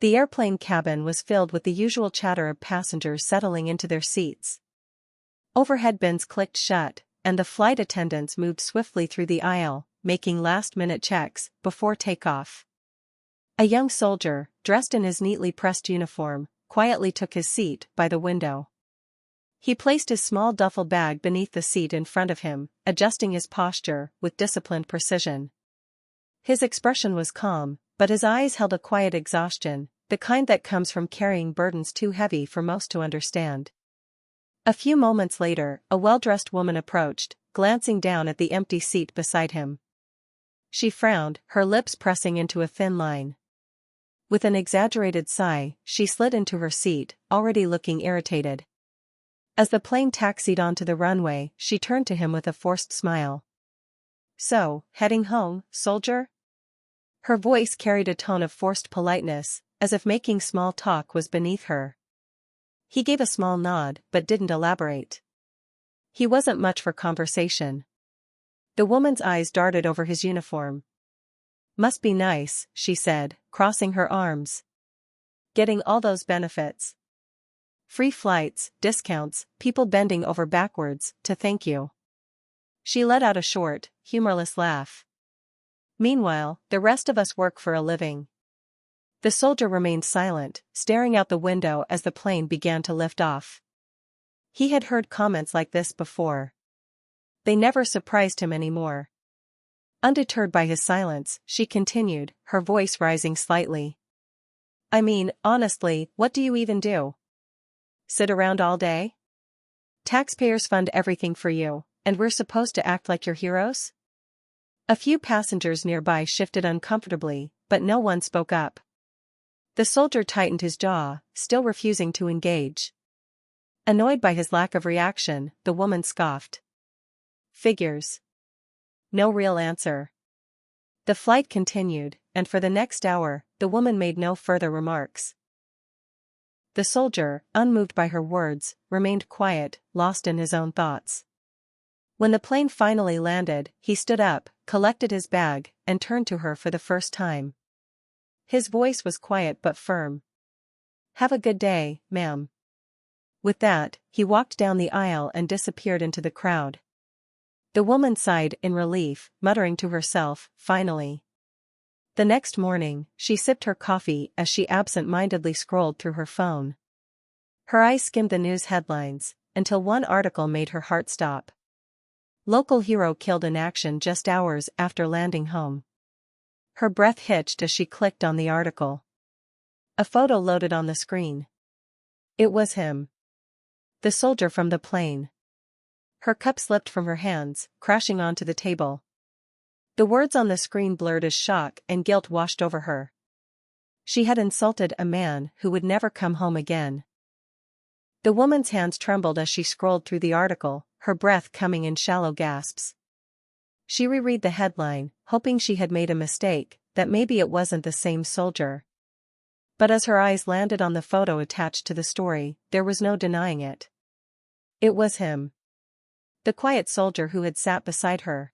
The airplane cabin was filled with the usual chatter of passengers settling into their seats. Overhead bins clicked shut, and the flight attendants moved swiftly through the aisle, making last-minute checks before takeoff. A young soldier, dressed in his neatly pressed uniform, quietly took his seat by the window. He placed his small duffel bag beneath the seat in front of him, adjusting his posture with disciplined precision. His expression was calm, but his eyes held a quiet exhaustion, the kind that comes from carrying burdens too heavy for most to understand. A few moments later, a well-dressed woman approached, glancing down at the empty seat beside him. She frowned, her lips pressing into a thin line. With an exaggerated sigh, she slid into her seat, already looking irritated. As the plane taxied onto the runway, she turned to him with a forced smile. "So, heading home, soldier?" Her voice carried a tone of forced politeness, as if making small talk was beneath her. He gave a small nod, but didn't elaborate. He wasn't much for conversation. The woman's eyes darted over his uniform. "Must be nice," she said, crossing her arms. "Getting all those benefits. Free flights, discounts, people bending over backwards to thank you." She let out a short, humorless laugh. "Meanwhile, the rest of us work for a living." The soldier remained silent, staring out the window as the plane began to lift off. He had heard comments like this before. They never surprised him anymore. Undeterred by his silence, she continued, her voice rising slightly. "I mean, honestly, what do you even do? Sit around all day? Taxpayers fund everything for you, and we're supposed to act like your heroes?" A few passengers nearby shifted uncomfortably, but no one spoke up. The soldier tightened his jaw, still refusing to engage. Annoyed by his lack of reaction, the woman scoffed. "Figures." No real answer. The flight continued, and for the next hour, the woman made no further remarks. The soldier, unmoved by her words, remained quiet, lost in his own thoughts. When the plane finally landed, he stood up, collected his bag, and turned to her for the first time. His voice was quiet but firm. "Have a good day, ma'am." With that, he walked down the aisle and disappeared into the crowd. The woman sighed in relief, muttering to herself, "Finally." The next morning, she sipped her coffee as she absent-mindedly scrolled through her phone. Her eyes skimmed the news headlines, until one article made her heart stop. "Local hero killed in action just hours after landing home." Her breath hitched as she clicked on the article. A photo loaded on the screen. It was him. The soldier from the plane. Her cup slipped from her hands, crashing onto the table. The words on the screen blurred as shock and guilt washed over her. She had insulted a man who would never come home again. The woman's hands trembled as she scrolled through the article, her breath coming in shallow gasps. She reread the headline, hoping she had made a mistake, that maybe it wasn't the same soldier. But as her eyes landed on the photo attached to the story, there was no denying it. It was him. The quiet soldier who had sat beside her.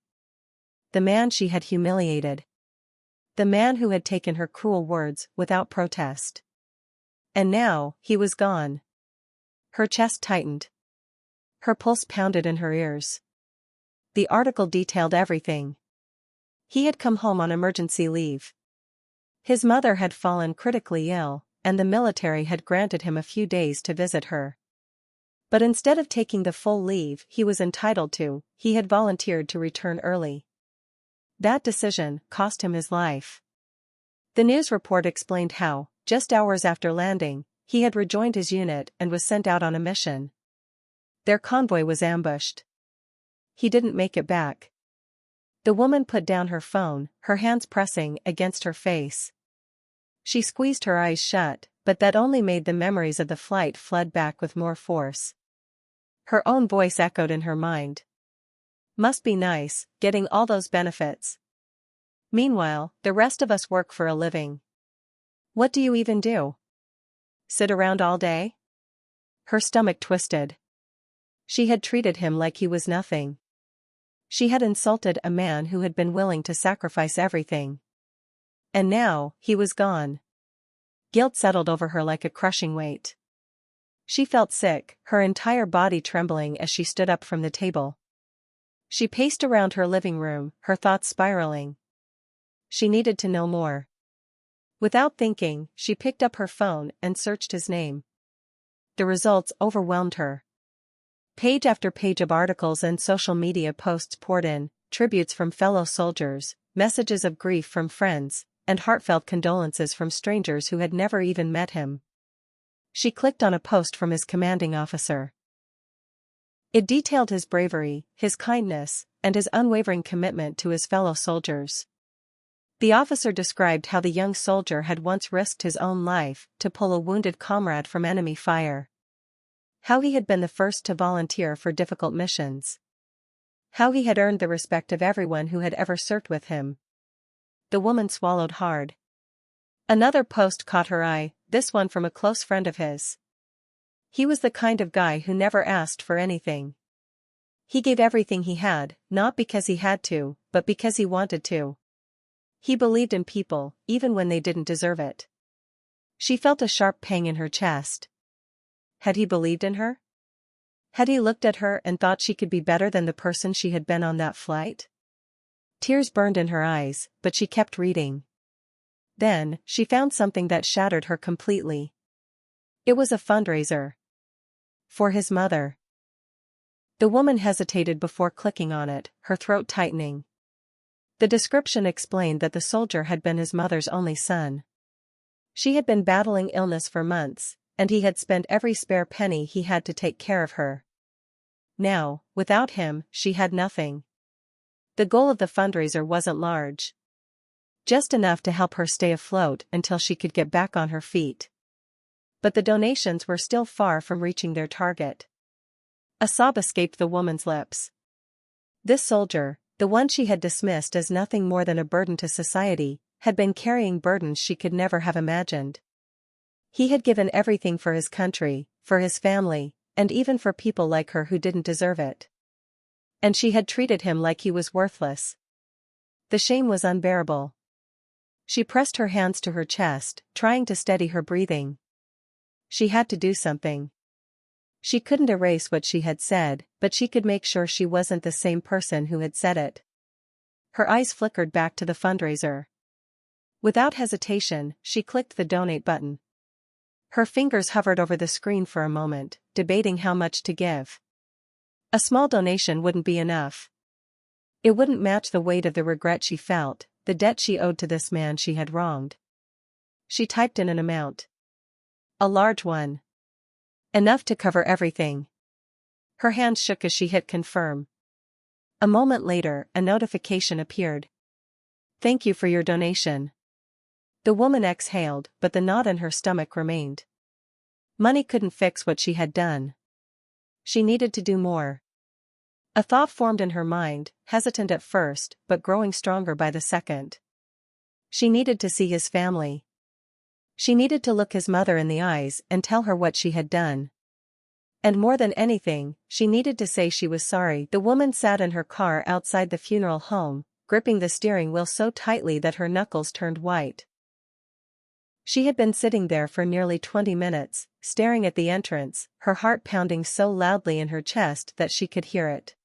The man she had humiliated. The man who had taken her cruel words without protest. And now, he was gone. Her chest tightened. Her pulse pounded in her ears. The article detailed everything. He had come home on emergency leave. His mother had fallen critically ill, and the military had granted him a few days to visit her. But instead of taking the full leave he was entitled to, he had volunteered to return early. That decision cost him his life. The news report explained how, just hours after landing, he had rejoined his unit and was sent out on a mission. Their convoy was ambushed. He didn't make it back. The woman put down her phone, her hands pressing against her face. She squeezed her eyes shut, but that only made the memories of the flight flood back with more force. Her own voice echoed in her mind. "Must be nice, getting all those benefits. Meanwhile, the rest of us work for a living. What do you even do? Sit around all day?" Her stomach twisted. She had treated him like he was nothing. She had insulted a man who had been willing to sacrifice everything. And now, he was gone. Guilt settled over her like a crushing weight. She felt sick, her entire body trembling as she stood up from the table. She paced around her living room, her thoughts spiraling. She needed to know more. Without thinking, she picked up her phone and searched his name. The results overwhelmed her. Page after page of articles and social media posts poured in, tributes from fellow soldiers, messages of grief from friends, and heartfelt condolences from strangers who had never even met him. She clicked on a post from his commanding officer. It detailed his bravery, his kindness, and his unwavering commitment to his fellow soldiers. The officer described how the young soldier had once risked his own life to pull a wounded comrade from enemy fire. How he had been the first to volunteer for difficult missions. How he had earned the respect of everyone who had ever served with him. The woman swallowed hard. Another post caught her eye, this one from a close friend of his. He was the kind of guy who never asked for anything. He gave everything he had, not because he had to, but because he wanted to. He believed in people, even when they didn't deserve it. She felt a sharp pang in her chest. Had he believed in her? Had he looked at her and thought she could be better than the person she had been on that flight? Tears burned in her eyes, but she kept reading. Then, she found something that shattered her completely. It was a fundraiser. For his mother. The woman hesitated before clicking on it, her throat tightening. The description explained that the soldier had been his mother's only son. She had been battling illness for months, and he had spent every spare penny he had to take care of her. Now, without him, she had nothing. The goal of the fundraiser wasn't large. Just enough to help her stay afloat until she could get back on her feet. But the donations were still far from reaching their target. A sob escaped the woman's lips. This soldier, the one she had dismissed as nothing more than a burden to society, had been carrying burdens she could never have imagined. He had given everything for his country, for his family, and even for people like her who didn't deserve it. And she had treated him like he was worthless. The shame was unbearable. She pressed her hands to her chest, trying to steady her breathing. She had to do something. She couldn't erase what she had said, but she could make sure she wasn't the same person who had said it. Her eyes flickered back to the fundraiser. Without hesitation, she clicked the donate button. Her fingers hovered over the screen for a moment, debating how much to give. A small donation wouldn't be enough. It wouldn't match the weight of the regret she felt, the debt she owed to this man she had wronged. She typed in an amount. A large one. Enough to cover everything. Her hand shook as she hit confirm. A moment later, a notification appeared. Thank you for your donation. The woman exhaled, but the knot in her stomach remained. Money couldn't fix what she had done. She needed to do more. A thought formed in her mind, hesitant at first, but growing stronger by the second. She needed to see his family. She needed to look his mother in the eyes and tell her what she had done. And more than anything, she needed to say she was sorry. The woman sat in her car outside the funeral home, gripping the steering wheel so tightly that her knuckles turned white. She had been sitting there for nearly 20 minutes, staring at the entrance, her heart pounding so loudly in her chest that she could hear it.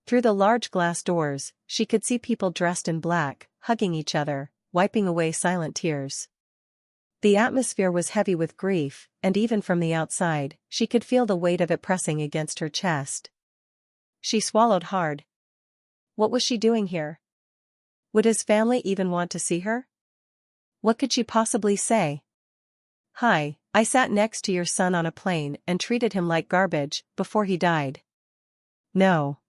Through the large glass doors, she could see people dressed in black, hugging each other, wiping away silent tears. The atmosphere was heavy with grief, and even from the outside, she could feel the weight of it pressing against her chest. She swallowed hard. What was she doing here? Would his family even want to see her? What could she possibly say? Hi, I sat next to your son on a plane and treated him like garbage before he died. No.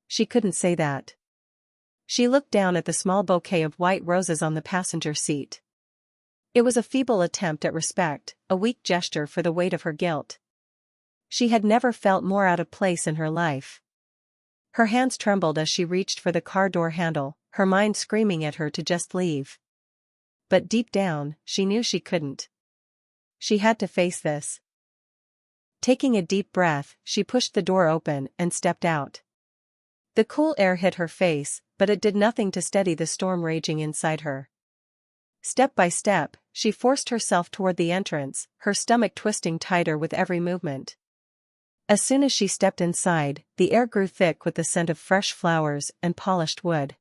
She couldn't say that. She looked down at the small bouquet of white roses on the passenger seat. It was a feeble attempt at respect, a weak gesture for the weight of her guilt. She had never felt more out of place in her life. Her hands trembled as she reached for the car door handle, her mind screaming at her to just leave. But deep down, she knew she couldn't. She had to face this. Taking a deep breath, she pushed the door open and stepped out. The cool air hit her face, but it did nothing to steady the storm raging inside her. Step by step, she forced herself toward the entrance, her stomach twisting tighter with every movement. As soon as she stepped inside, the air grew thick with the scent of fresh flowers and polished wood.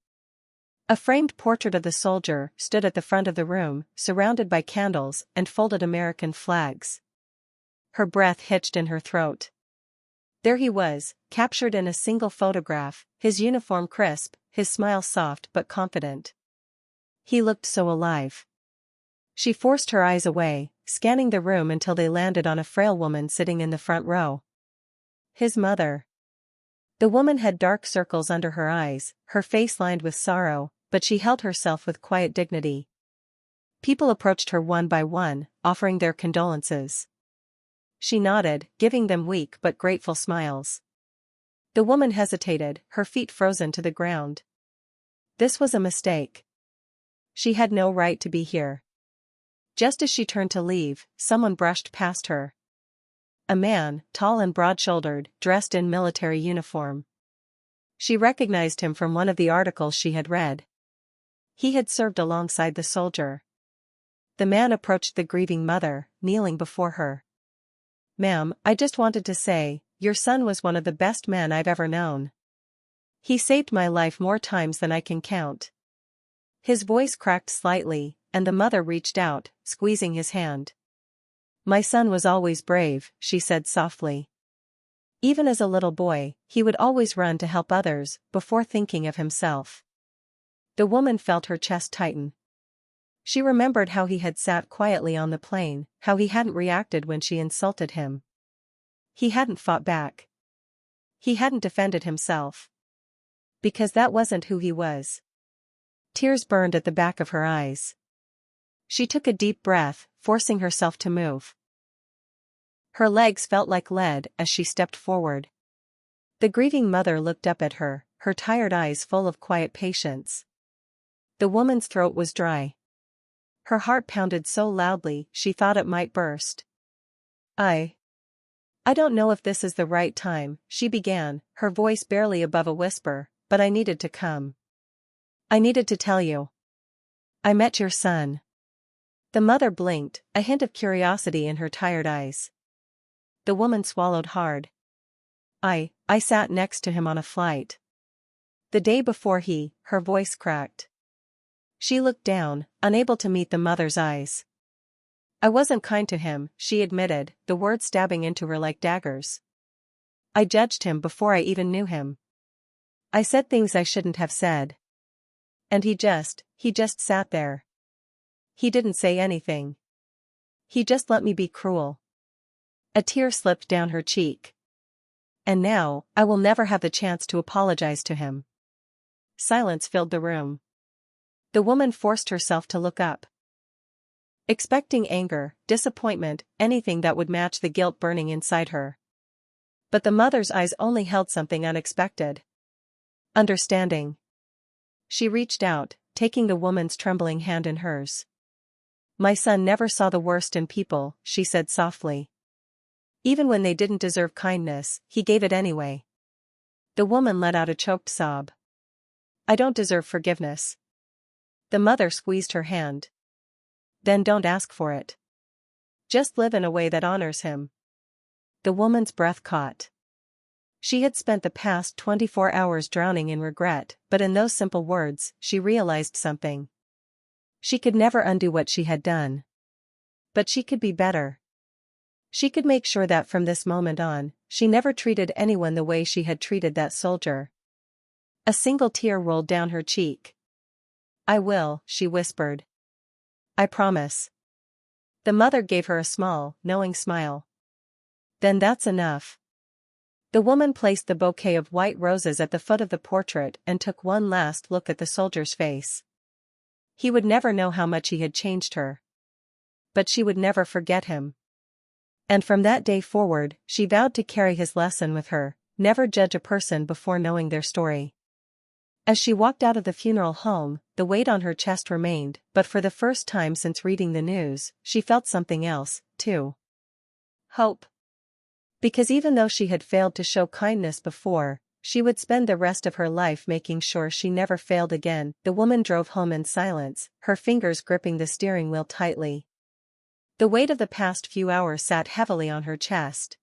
A framed portrait of the soldier stood at the front of the room, surrounded by candles and folded American flags. Her breath hitched in her throat. There he was, captured in a single photograph, his uniform crisp, his smile soft but confident. He looked so alive. She forced her eyes away, scanning the room until they landed on a frail woman sitting in the front row. His mother. The woman had dark circles under her eyes, her face lined with sorrow, but she held herself with quiet dignity. People approached her one by one, offering their condolences. She nodded, giving them weak but grateful smiles. The woman hesitated, her feet frozen to the ground. This was a mistake. She had no right to be here. Just as she turned to leave, someone brushed past her. A man, tall and broad-shouldered, dressed in military uniform. She recognized him from one of the articles she had read. He had served alongside the soldier. The man approached the grieving mother, kneeling before her. "Ma'am, I just wanted to say, your son was one of the best men I've ever known. He saved my life more times than I can count." His voice cracked slightly, and the mother reached out, squeezing his hand. "My son was always brave," she said softly. Even as a little boy, he would always run to help others, before thinking of himself. The woman felt her chest tighten. She remembered how he had sat quietly on the plane, how he hadn't reacted when she insulted him. He hadn't fought back. He hadn't defended himself. Because that wasn't who he was. Tears burned at the back of her eyes. She took a deep breath, forcing herself to move. Her legs felt like lead as she stepped forward. The grieving mother looked up at her, her tired eyes full of quiet patience. The woman's throat was dry. Her heart pounded so loudly she thought it might burst. I don't know if this is the right time," she began, her voice barely above a whisper, "but I needed to come. I needed to tell you. I met your son." The mother blinked, a hint of curiosity in her tired eyes. The woman swallowed hard. I sat next to him on a flight. The day before her voice cracked. She looked down, unable to meet the mother's eyes. "I wasn't kind to him," she admitted, the words stabbing into her like daggers. "I judged him before I even knew him. I said things I shouldn't have said. And he just sat there. He didn't say anything. He just let me be cruel." A tear slipped down her cheek. "And now, I will never have the chance to apologize to him." Silence filled the room. The woman forced herself to look up, expecting anger, disappointment, anything that would match the guilt burning inside her. But the mother's eyes only held something unexpected. Understanding. She reached out, taking the woman's trembling hand in hers. "My son never saw the worst in people," she said softly. "Even when they didn't deserve kindness, he gave it anyway." The woman let out a choked sob. "I don't deserve forgiveness." The mother squeezed her hand. "Then don't ask for it. Just live in a way that honors him." The woman's breath caught. She had spent the past 24 hours drowning in regret, but in those simple words, she realized something. She could never undo what she had done. But she could be better. She could make sure that from this moment on, she never treated anyone the way she had treated that soldier. A single tear rolled down her cheek. "I will," she whispered. "I promise." The mother gave her a small, knowing smile. "Then that's enough." The woman placed the bouquet of white roses at the foot of the portrait and took one last look at the soldier's face. He would never know how much he had changed her. But she would never forget him. And from that day forward, she vowed to carry his lesson with her, never judge a person before knowing their story. As she walked out of the funeral home, the weight on her chest remained, but for the first time since reading the news, she felt something else, too. Hope. Because even though she had failed to show kindness before, She would spend the rest of her life making sure she never failed again. The woman drove home in silence, her fingers gripping the steering wheel tightly. The weight of the past few hours sat heavily on her chest.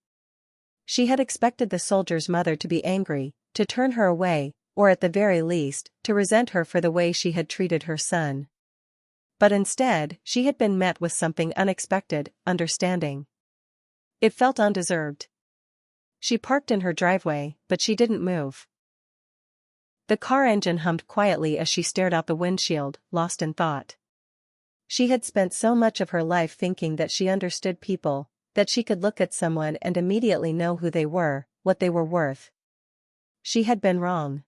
She had expected the soldier's mother to be angry, to turn her away, or at the very least, to resent her for the way she had treated her son. But instead, she had been met with something unexpected: understanding. It felt undeserved. She parked in her driveway, but she didn't move. The car engine hummed quietly as she stared out the windshield, lost in thought. She had spent so much of her life thinking that she understood people, that she could look at someone and immediately know who they were, what they were worth. She had been wrong.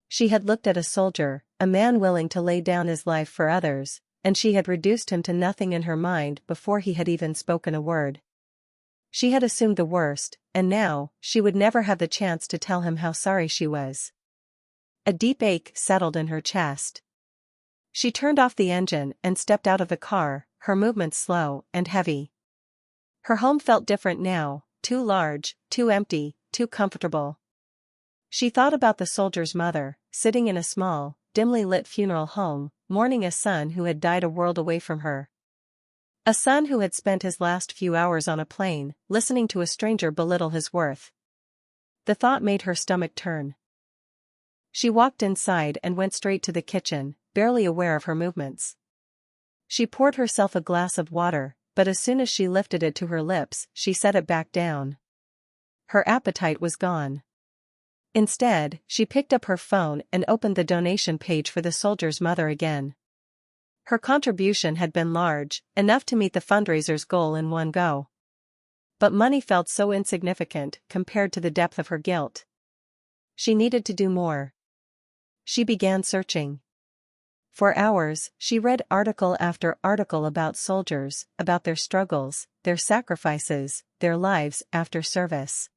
She had looked at a soldier, a man willing to lay down his life for others, and she had reduced him to nothing in her mind before he had even spoken a word. She had assumed the worst, and now, she would never have the chance to tell him how sorry she was. A deep ache settled in her chest. She turned off the engine and stepped out of the car, her movements slow and heavy. Her home felt different now, too large, too empty, too comfortable. She thought about the soldier's mother, sitting in a small, dimly lit funeral home, mourning a son who had died a world away from her. A son who had spent his last few hours on a plane, listening to a stranger belittle his worth. The thought made her stomach turn. She walked inside and went straight to the kitchen, barely aware of her movements. She poured herself a glass of water, but as soon as she lifted it to her lips, she set it back down. Her appetite was gone. Instead, she picked up her phone and opened the donation page for the soldier's mother again. Her contribution had been large, enough to meet the fundraiser's goal in one go. But money felt so insignificant compared to the depth of her guilt. She needed to do more. She began searching. For hours, she read article after article about soldiers, about their struggles, their sacrifices, their lives after service.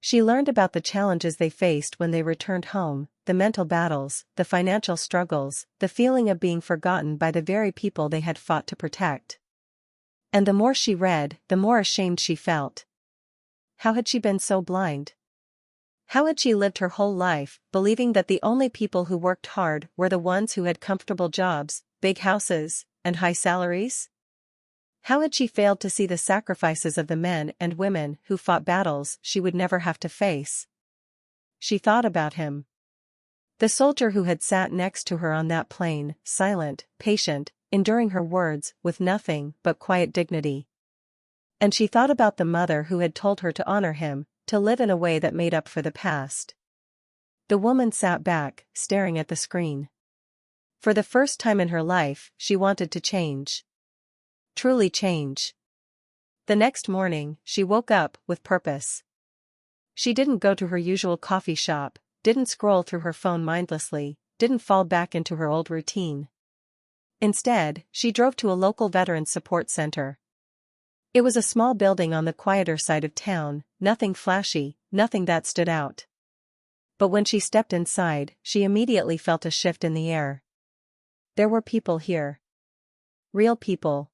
She learned about the challenges they faced when they returned home, the mental battles, the financial struggles, the feeling of being forgotten by the very people they had fought to protect. And the more she read, the more ashamed she felt. How had she been so blind? How had she lived her whole life, believing that the only people who worked hard were the ones who had comfortable jobs, big houses, and high salaries? How had she failed to see the sacrifices of the men and women who fought battles she would never have to face? She thought about him. The soldier who had sat next to her on that plane, silent, patient, enduring her words with nothing but quiet dignity. And she thought about the mother who had told her to honor him, to live in a way that made up for the past. The woman sat back, staring at the screen. For the first time in her life, she wanted to change. Truly change. The next morning, she woke up with purpose. She didn't go to her usual coffee shop, didn't scroll through her phone mindlessly, didn't fall back into her old routine. Instead, she drove to a local veterans support center. It was a small building on the quieter side of town, nothing flashy, nothing that stood out. But when she stepped inside, she immediately felt a shift in the air. There were people here. Real people.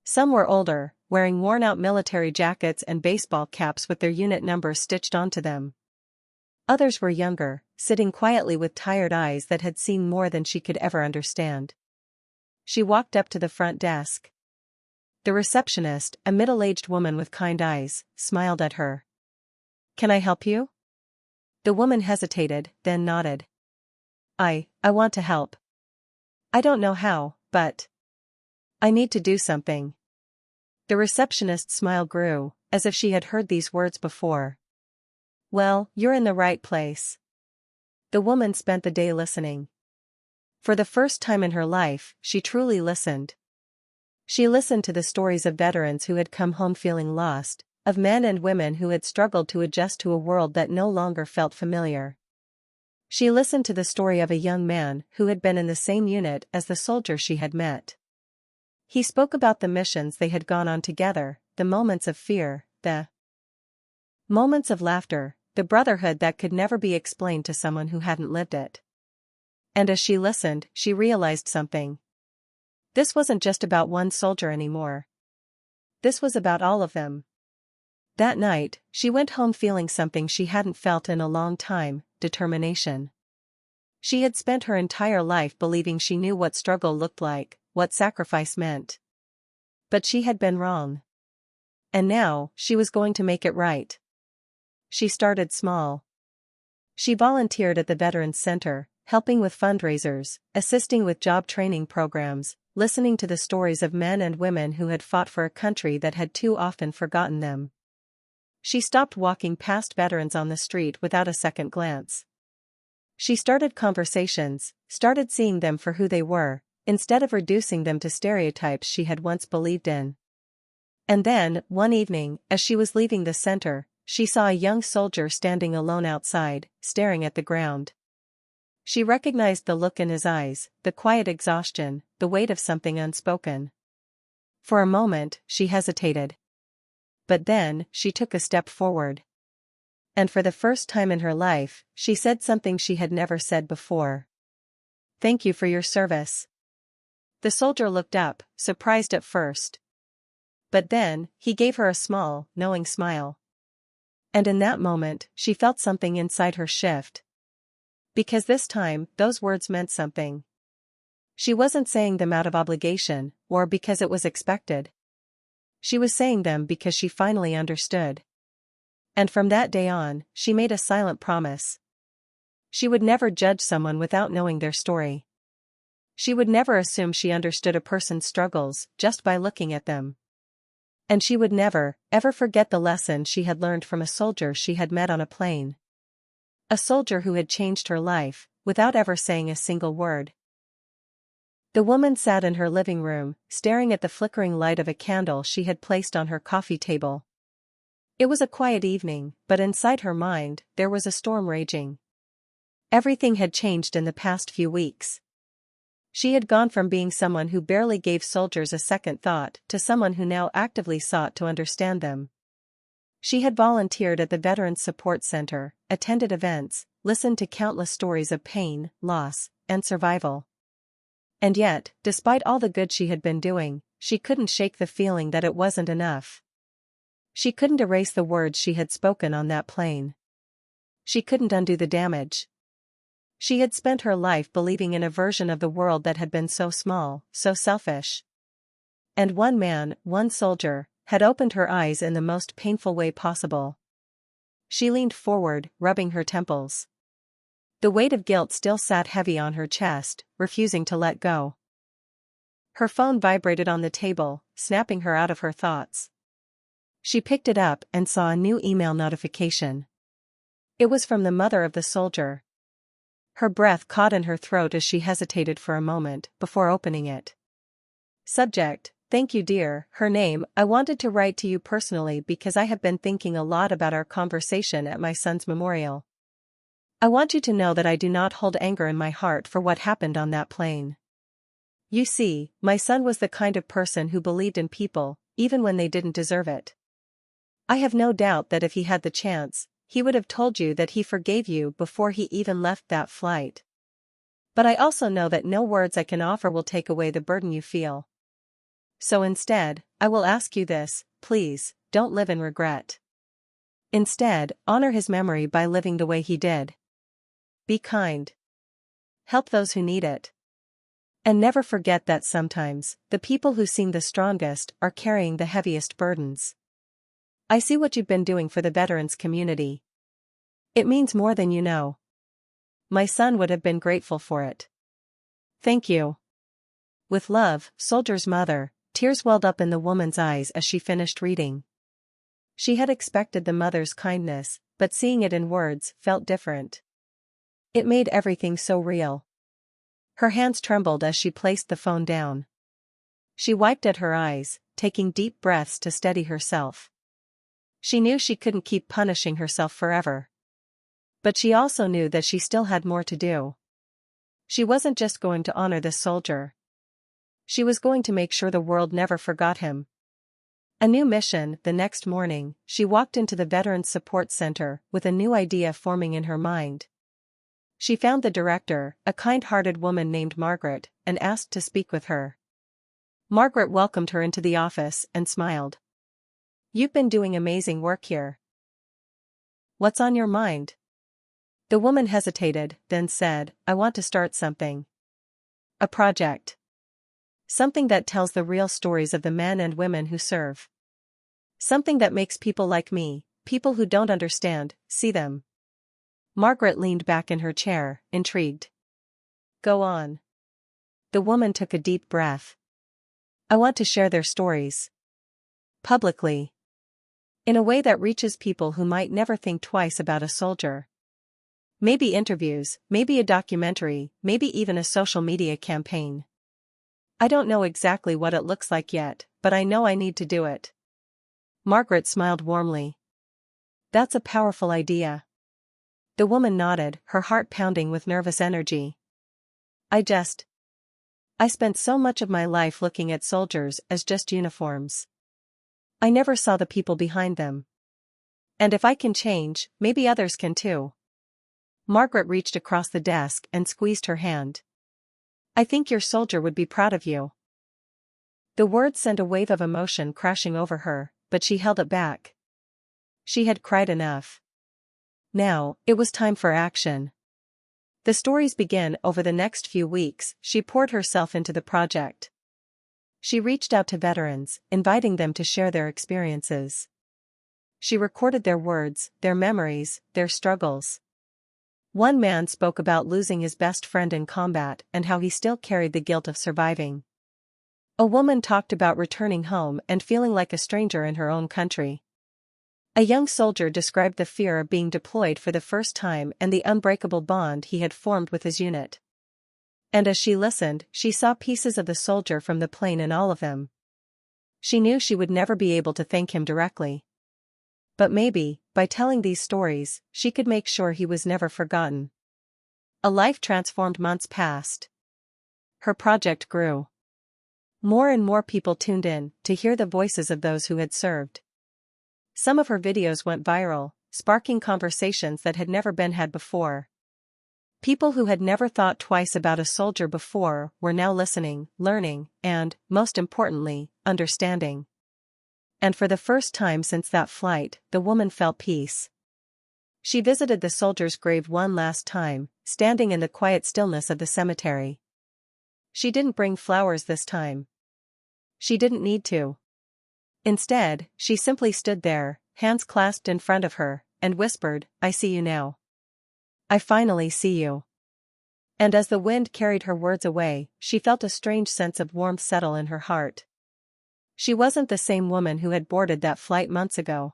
Some were older, wearing worn-out military jackets and baseball caps with their unit numbers stitched onto them. Others were younger, sitting quietly with tired eyes that had seen more than she could ever understand. She walked up to the front desk. The receptionist, a middle-aged woman with kind eyes, smiled at her. "Can I help you?" The woman hesitated, then nodded. I want to help. I don't know how, but I need to do something." The receptionist's smile grew, as if she had heard these words before. "Well, you're in the right place." The woman spent the day listening. For the first time in her life, she truly listened. She listened to the stories of veterans who had come home feeling lost, of men and women who had struggled to adjust to a world that no longer felt familiar. She listened to the story of a young man who had been in the same unit as the soldier she had met. He spoke about the missions they had gone on together, the moments of fear, the moments of laughter, the brotherhood that could never be explained to someone who hadn't lived it. And as she listened, she realized something. This wasn't just about one soldier anymore. This was about all of them. That night, she went home feeling something she hadn't felt in a long time: determination. She had spent her entire life believing she knew what struggle looked like, what sacrifice meant. But she had been wrong. And now, she was going to make it right. She started small. She volunteered at the Veterans Center, helping with fundraisers, assisting with job training programs, listening to the stories of men and women who had fought for a country that had too often forgotten them. She stopped walking past veterans on the street without a second glance. She started conversations, started seeing them for who they were, instead of reducing them to stereotypes she had once believed in. And then, one evening, as she was leaving the center, she saw a young soldier standing alone outside, staring at the ground. She recognized the look in his eyes, the quiet exhaustion, the weight of something unspoken. For a moment, she hesitated. But then, she took a step forward. And for the first time in her life, she said something she had never said before. "Thank you for your service." The soldier looked up, surprised at first. But then, he gave her a small, knowing smile. And in that moment, she felt something inside her shift. Because this time, those words meant something. She wasn't saying them out of obligation, or because it was expected. She was saying them because she finally understood. And from that day on, she made a silent promise. She would never judge someone without knowing their story. She would never assume she understood a person's struggles just by looking at them. And she would never, ever forget the lesson she had learned from a soldier she had met on a plane. A soldier who had changed her life, without ever saying a single word. The woman sat in her living room, staring at the flickering light of a candle she had placed on her coffee table. It was a quiet evening, but inside her mind, there was a storm raging. Everything had changed in the past few weeks. She had gone from being someone who barely gave soldiers a second thought to someone who now actively sought to understand them. She had volunteered at the Veterans Support Center, attended events, listened to countless stories of pain, loss, and survival. And yet, despite all the good she had been doing, she couldn't shake the feeling that it wasn't enough. She couldn't erase the words she had spoken on that plane. She couldn't undo the damage. She had spent her life believing in a version of the world that had been so small, so selfish. And one man, one soldier, had opened her eyes in the most painful way possible. She leaned forward, rubbing her temples. The weight of guilt still sat heavy on her chest, refusing to let go. Her phone vibrated on the table, snapping her out of her thoughts. She picked it up and saw a new email notification. It was from the mother of the soldier. Her breath caught in her throat as she hesitated for a moment before opening it. Subject: "Thank you, dear." Her name: "I wanted to write to you personally because I have been thinking a lot about our conversation at my son's memorial. I want you to know that I do not hold anger in my heart for what happened on that plane. You see, my son was the kind of person who believed in people, even when they didn't deserve it. I have no doubt that if he had the chance, he would have told you that he forgave you before he even left that flight. But I also know that no words I can offer will take away the burden you feel. So instead, I will ask you this: please, don't live in regret. Instead, honor his memory by living the way he did. Be kind. Help those who need it. And never forget that sometimes, the people who seem the strongest are carrying the heaviest burdens. I see what you've been doing for the veterans community. It means more than you know. My son would have been grateful for it. Thank you. With love, Soldier's mother." Tears welled up in the woman's eyes as she finished reading. She had expected the mother's kindness, but seeing it in words felt different. It made everything so real. Her hands trembled as she placed the phone down. She wiped at her eyes, taking deep breaths to steady herself. She knew she couldn't keep punishing herself forever. But she also knew that she still had more to do. She wasn't just going to honor this soldier. She was going to make sure the world never forgot him. A new mission. The next morning, she walked into the Veterans Support Center with a new idea forming in her mind. She found the director, a kind-hearted woman named Margaret, and asked to speak with her. Margaret welcomed her into the office and smiled. You've been doing amazing work here. What's on your mind? The woman hesitated, then said, I want to start something. A project. Something that tells the real stories of the men and women who serve. Something that makes people like me, people who don't understand, see them. Margaret leaned back in her chair, intrigued. Go on. The woman took a deep breath. I want to share their stories. Publicly. In a way that reaches people who might never think twice about a soldier. Maybe interviews, maybe a documentary, maybe even a social media campaign. I don't know exactly what it looks like yet, but I know I need to do it. Margaret smiled warmly. That's a powerful idea. The woman nodded, her heart pounding with nervous energy. I spent so much of my life looking at soldiers as just uniforms. I never saw the people behind them. And if I can change, maybe others can too. Margaret reached across the desk and squeezed her hand. I think your soldier would be proud of you. The words sent a wave of emotion crashing over her, but she held it back. She had cried enough. Now, it was time for action. The stories began over the next few weeks. She poured herself into the project. She reached out to veterans, inviting them to share their experiences. She recorded their words, their memories, their struggles. One man spoke about losing his best friend in combat and how he still carried the guilt of surviving. A woman talked about returning home and feeling like a stranger in her own country. A young soldier described the fear of being deployed for the first time and the unbreakable bond he had formed with his unit. And as she listened, she saw pieces of the soldier from the plane in all of them. She knew she would never be able to thank him directly. But maybe, by telling these stories, she could make sure he was never forgotten. A life-transformed months passed. Her project grew. More and more people tuned in to hear the voices of those who had served. Some of her videos went viral, sparking conversations that had never been had before. People who had never thought twice about a soldier before were now listening, learning, and, most importantly, understanding. And for the first time since that flight, the woman felt peace. She visited the soldier's grave one last time, standing in the quiet stillness of the cemetery. She didn't bring flowers this time. She didn't need to. Instead, she simply stood there, hands clasped in front of her, and whispered, I see you now. I finally see you. And as the wind carried her words away, she felt a strange sense of warmth settle in her heart. She wasn't the same woman who had boarded that flight months ago.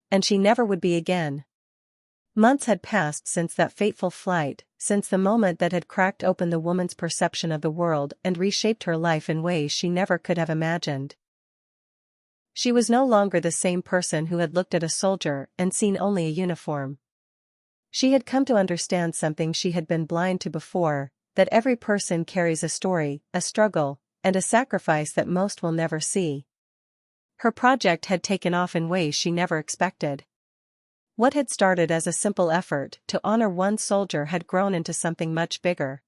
And she never would be again. Months had passed since that fateful flight, since the moment that had cracked open the woman's perception of the world and reshaped her life in ways she never could have imagined. She was no longer the same person who had looked at a soldier and seen only a uniform. She had come to understand something she had been blind to before, that every person carries a story, a struggle, and a sacrifice that most will never see. Her project had taken off in ways she never expected. What had started as a simple effort to honor one soldier had grown into something much bigger.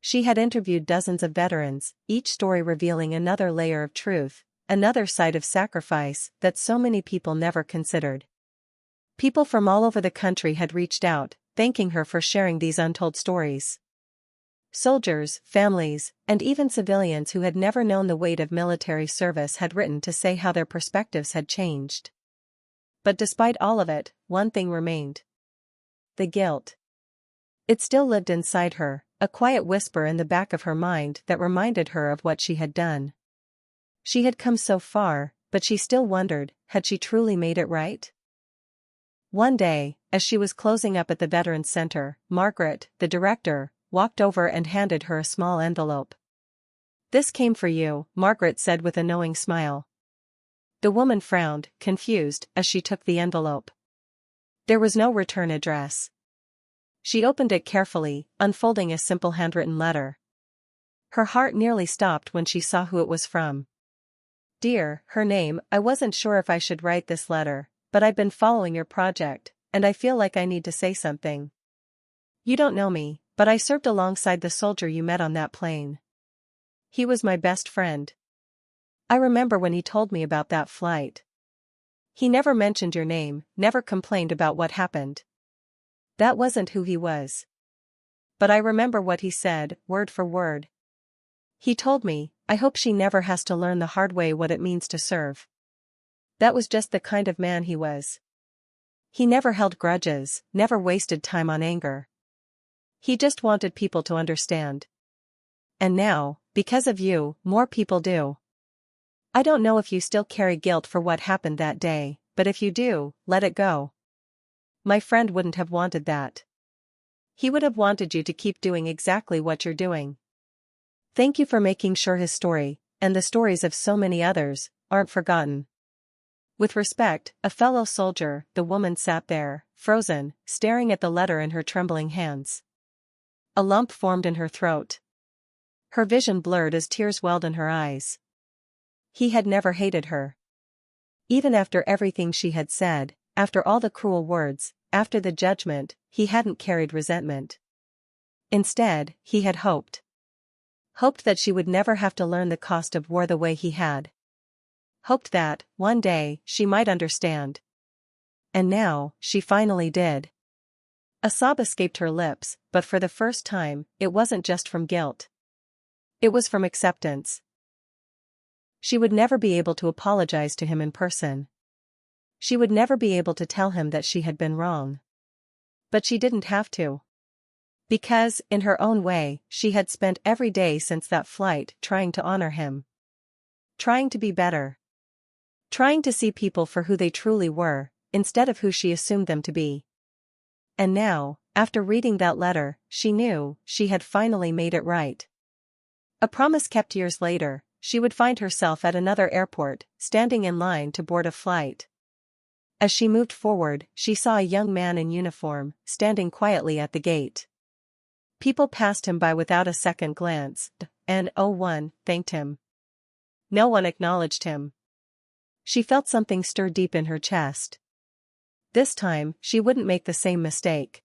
She had interviewed dozens of veterans, each story revealing another layer of truth, another side of sacrifice that so many people never considered. People from all over the country had reached out, thanking her for sharing these untold stories. Soldiers, families, and even civilians who had never known the weight of military service had written to say how their perspectives had changed. But despite all of it, one thing remained. The guilt. It still lived inside her, a quiet whisper in the back of her mind that reminded her of what she had done. She had come so far, but she still wondered, had she truly made it right? One day, as she was closing up at the Veterans Center, Margaret, the director, walked over and handed her a small envelope. This came for you, Margaret said with a knowing smile. The woman frowned, confused, as she took the envelope. There was no return address. She opened it carefully, unfolding a simple handwritten letter. Her heart nearly stopped when she saw who it was from. Dear, her name, I wasn't sure if I should write this letter, but I've been following your project, and I feel like I need to say something. You don't know me, but I served alongside the soldier you met on that plane. He was my best friend. I remember when he told me about that flight. He never mentioned your name, never complained about what happened. That wasn't who he was. But I remember what he said, word for word. He told me, I hope she never has to learn the hard way what it means to serve. That was just the kind of man he was. He never held grudges, never wasted time on anger. He just wanted people to understand. And now, because of you, more people do. I don't know if you still carry guilt for what happened that day, but if you do, let it go. My friend wouldn't have wanted that. He would have wanted you to keep doing exactly what you're doing. Thank you for making sure his story, and the stories of so many others, aren't forgotten. With respect, a fellow soldier, the woman sat there, frozen, staring at the letter in her trembling hands. A lump formed in her throat. Her vision blurred as tears welled in her eyes. He had never hated her. Even after everything she had said, after all the cruel words, after the judgment, he hadn't carried resentment. Instead, he had hoped. Hoped that she would never have to learn the cost of war the way he had. Hoped that, one day, she might understand. And now, she finally did. A sob escaped her lips, but for the first time, it wasn't just from guilt. It was from acceptance. She would never be able to apologize to him in person. She would never be able to tell him that she had been wrong. But she didn't have to. Because, in her own way, she had spent every day since that flight trying to honor him. Trying to be better. Trying to see people for who they truly were, instead of who she assumed them to be. And now, after reading that letter, she knew she had finally made it right. A promise kept years later, she would find herself at another airport, standing in line to board a flight. As she moved forward, she saw a young man in uniform, standing quietly at the gate. People passed him by without a second glance, and no one thanked him. No one acknowledged him. She felt something stir deep in her chest. This time, she wouldn't make the same mistake.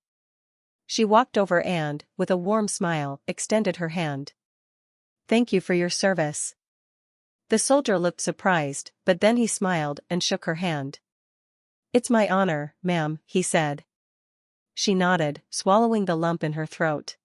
She walked over and, with a warm smile, extended her hand. Thank you for your service. The soldier looked surprised, but then he smiled and shook her hand. It's my honor, ma'am, he said. She nodded, swallowing the lump in her throat.